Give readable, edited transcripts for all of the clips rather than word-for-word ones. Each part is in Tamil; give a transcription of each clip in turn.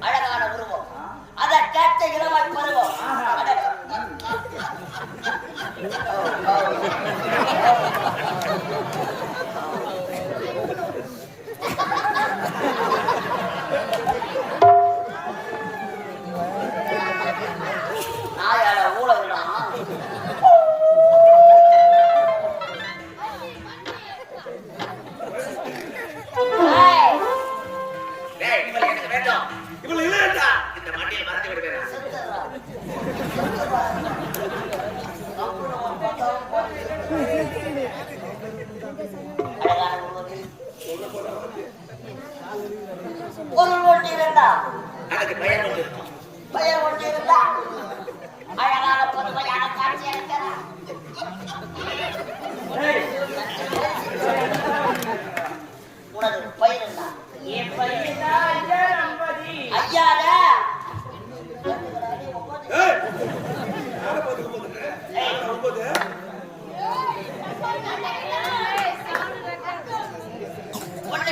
அழகான உருவம் அதை கேட்ட இளவாய் பருவம் நாயால ஊழலாம் பொருள் ஒன்று இருந்தா அதுக்கு பெயர் ஒன்று இருக்கும். பெயர் ஒன்று இருந்தா அழகான பொறுமையான காட்சி இருக்கிறார். உனது பெயர் என்ன? என் பெயர் ஐயாத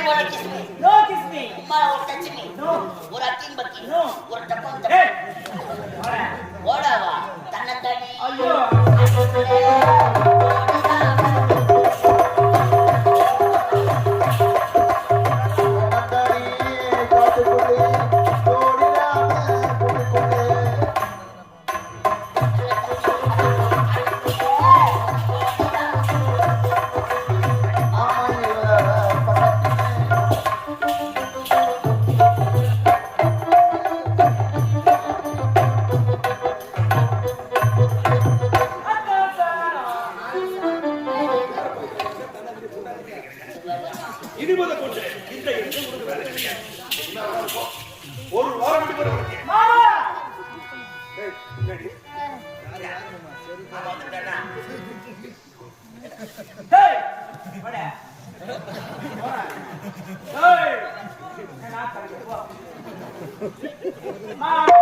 wanna kiss me? No kiss me. Umma or touch me? No. Or acting baki? No. Or tapam Hey. tapam? Oda va. Tannandani. Ayyo. ஒரு வாரம் விடுமுறை மாமா. Hey. What? Hey. என்ன கரெக்ட் போ. மாமா.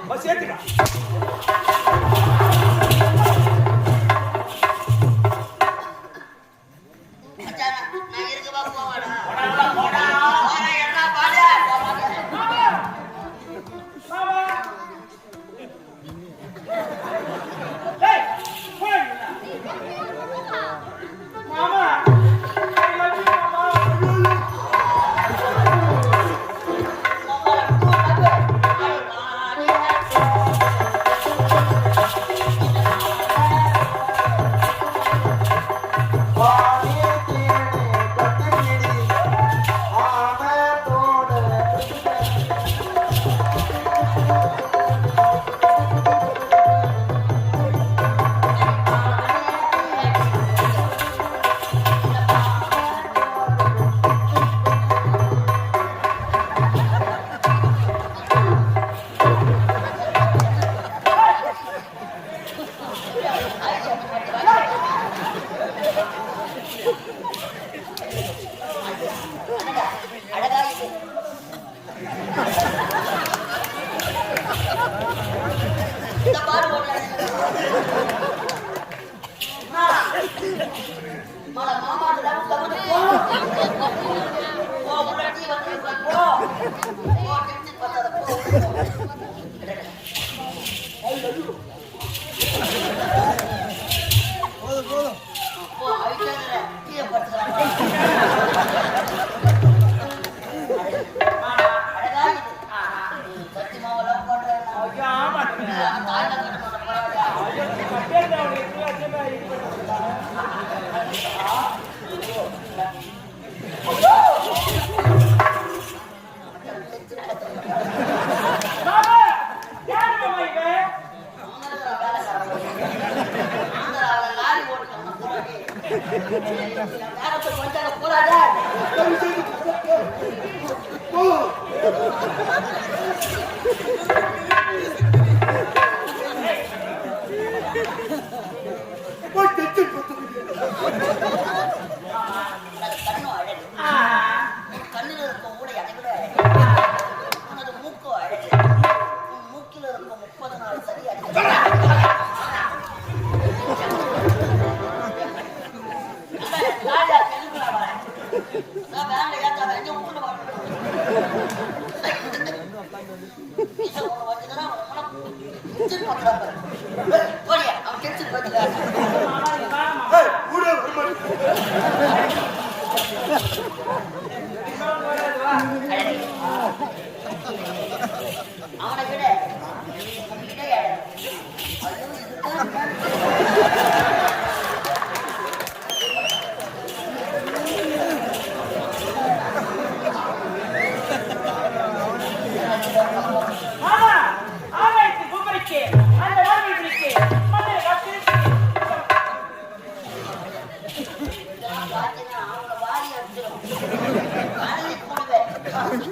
பஸ் ஏத்துடா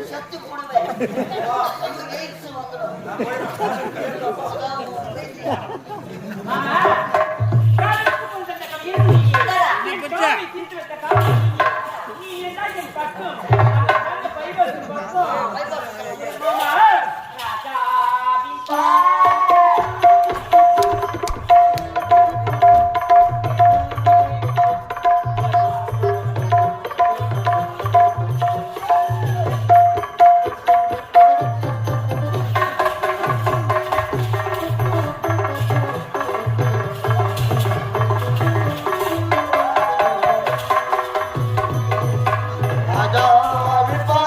செத்து போடுவேன். உங்களுக்கு AIDS வந்துடும். அதான் உன் வீட்டுல. மாமா, காலுக்கு போல் தட்ட கவியர் நீ சாமி தீர்த்து வைத்த காலம் நீ என்ன என் பக்கம் அந்த கண்ணு பைபர் பக்கம் மாமா ராஜா விபா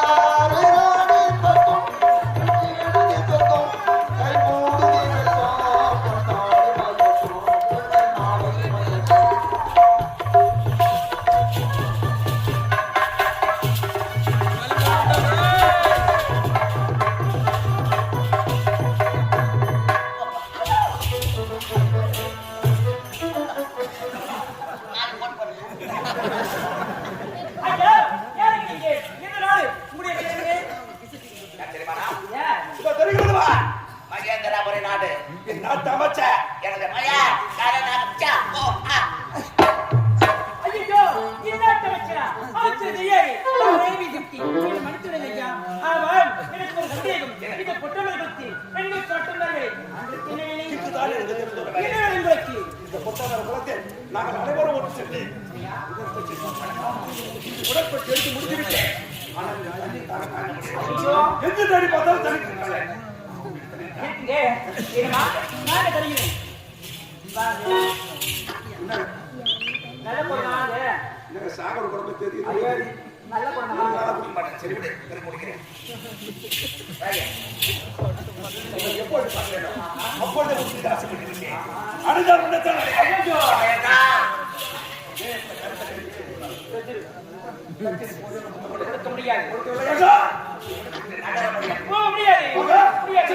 ஐயா யாருக்கு நீங்க என்ன நாள் உங்களுடைய பேரு நான் தெரியுமாடா? ஏன் இப்ப தெரிகிறதுவா? மகேந்திராபுரி நாடு. என் நாட்டு அமைச்சர். எனது மகன் காரணாச்சா. ஓ ஆ. ஐயோ இன்னாட்ட வச்சா ஆச்சரியே ரேவி சிட்டி இது மனுஷன் ஐயா அவன் எனக்கு ஒரு சந்தேகம் இது பொட்டமலை பத்தி பெண்கள் பொட்டமலை அந்த திணையிலே இதுதான் எனக்கு தெரிந்தது. என்ன உங்களுக்கு இந்த பொட்டாளர் குலத்தில் நாங்கள் அனைவரும் ஒன்று சேர்ந்து உடற்பட்டு எடுத்து முடித்துவிட்டேன். ஆனால் இந்த தண்ணி தாங்க முடியல. ஐயோ எந்த தேடி பார்த்தாலும் தண்ணி கிடைக்கல. ஏங்க ஏமா நான் தெரியுறேன் வாங்க நல்ல பொண்ணாங்க எனக்கு சாகர குழம்பு தெரியுது. ஐயோ நல்ல பொண்ணா சரி விடு. சரி முடிக்கிறேன். எப்பொழுது பார்க்கிறேனோ அப்பொழுது உங்களுக்கு ஆசைப்பட்டிருக்கேன். அனுதார் மன்னத்தான் ஐயோ மகேந்திரா. கொடுக்க முடியாது ராஜா, நகர முடியாது. போக முடியாது முடியாது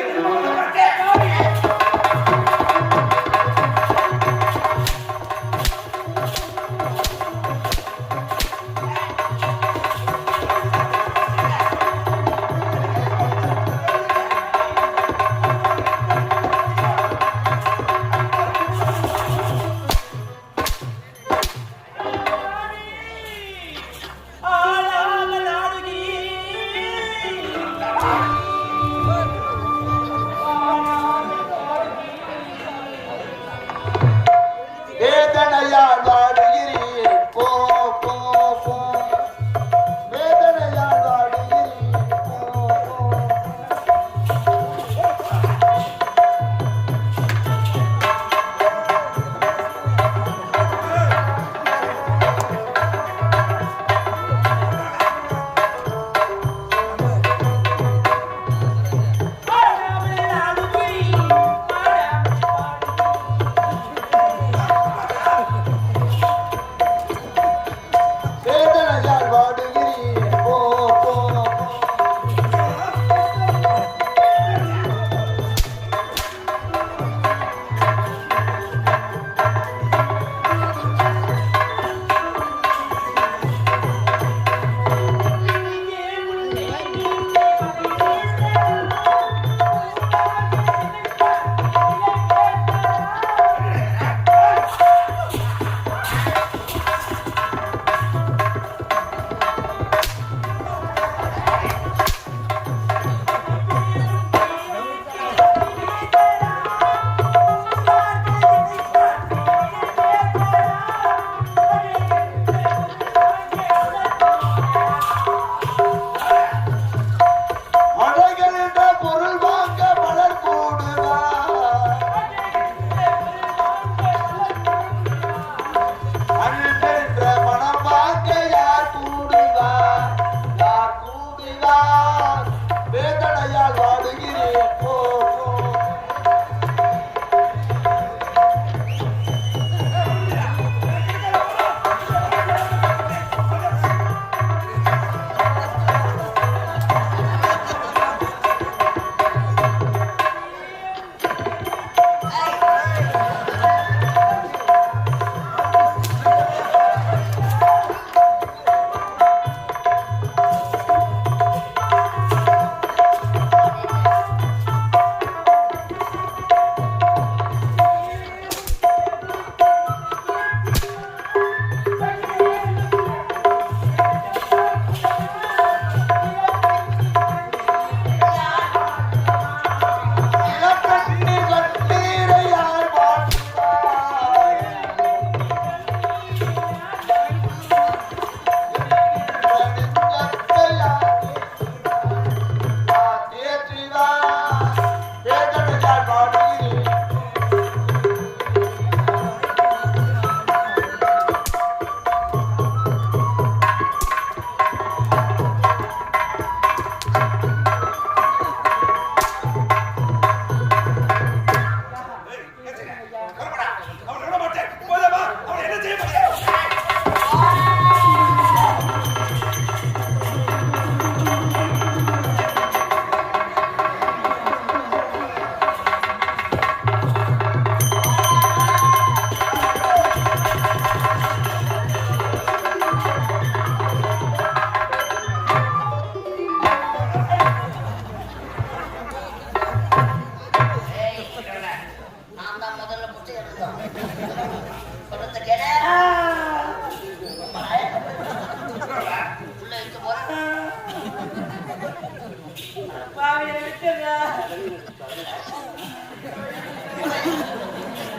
வேதனையால் வாடுகிறீர் போ போ போ வேதனையால் வாடுகிறீர் போ போ வேதனையால் வாடுகிறீர் போ போ அடைகள் என்ற பொருள் வாங்க மலர் கூடுவார் அன்றென்ற மனம் வாங்க யார் கூடுவார் யார் கூடுவார் வேதனையால் வாடுகிறேன் போ போ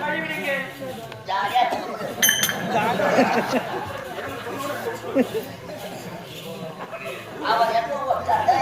வழிவிடுங்க. ஜாலியா இருக்கு. அவர் எப்போ வந்தாரு?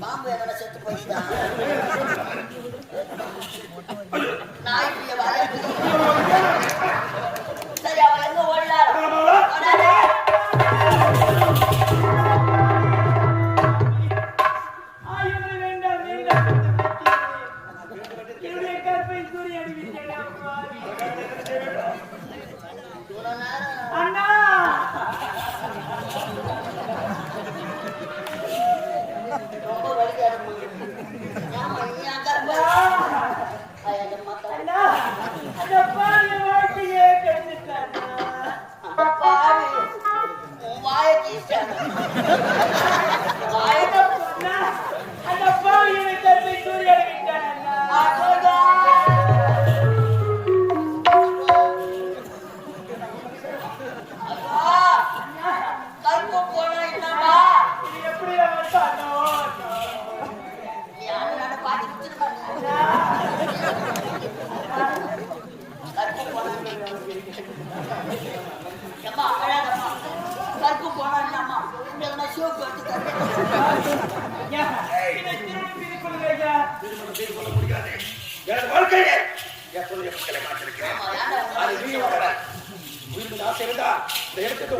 பாம்பு எதனா செத்து போயிட்டான். நாய் சரி, அவன் எங்க ஓடலாம்?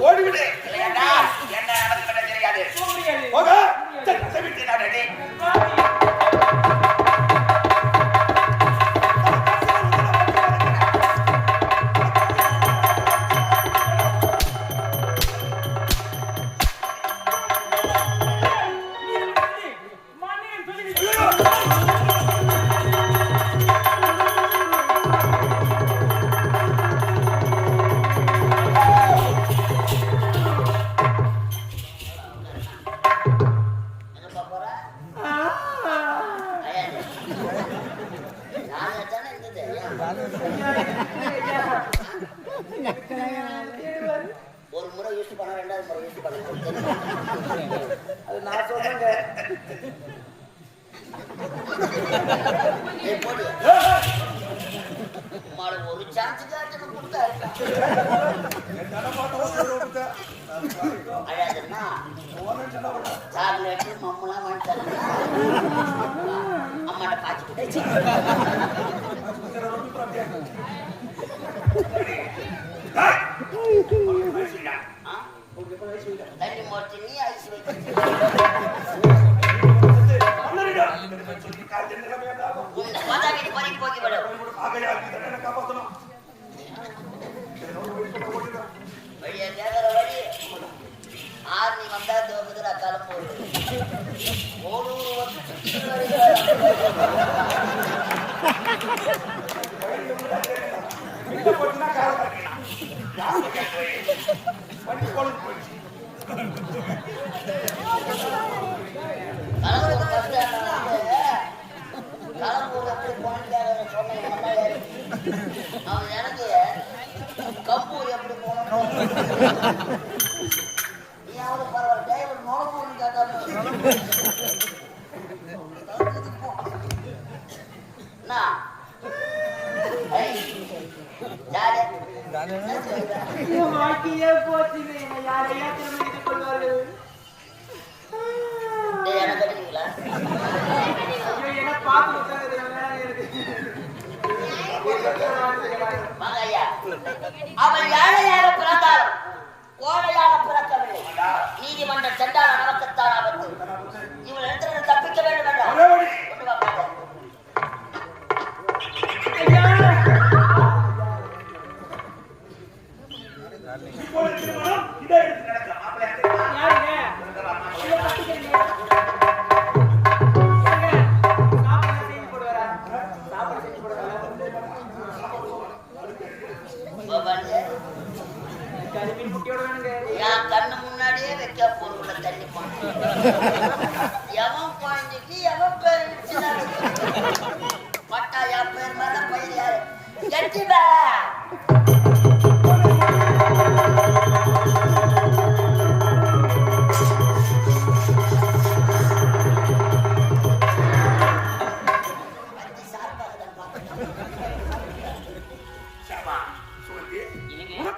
ஓடிவிடு. என்ன நடக்குது தெரியாது. ஒரு முறை யூஸ் பண்ண, ரெண்டாவது முறை யூஸ் பண்ண அது நான் சொல்றேங்க. ஒரு சான்ஸ் அழாதுன்னா சாக்லேட்டு மம்மெல்லாம் வாங்கி தரேன். அம்மாட்ட பாய்ச்சி தண்ணி மோச்சு நீ ஐஸ் வச்சு போகிவிடும். வழியா கேட்கிற வழி ஆர்மி வந்தா தோக்குதுல காலம் போகுது. ஒரு கஷ்டம் நீயாவது பரவாயில்ல டிரைவர் நோக்கணும் கேட்டாலும் வாழ்க்கையே போச்சுங்க என்ன யாரையா திருமணம் கொள்வார்கள் என்ன பார்த்து அவன் ஏழையாக பிறந்தாலும் கோழையாக பிறக்கவில்லை. நீதிமன்ற சென்றால் நமக்குத்தான் ஆபத்து. இவள் இடத்திலிருந்து தப்பிக்க வேண்டும் என்றால் கொண்டு வா பாரு. என் கண்ணு முன்னாடியே வைக்க பொருள் தண்ணி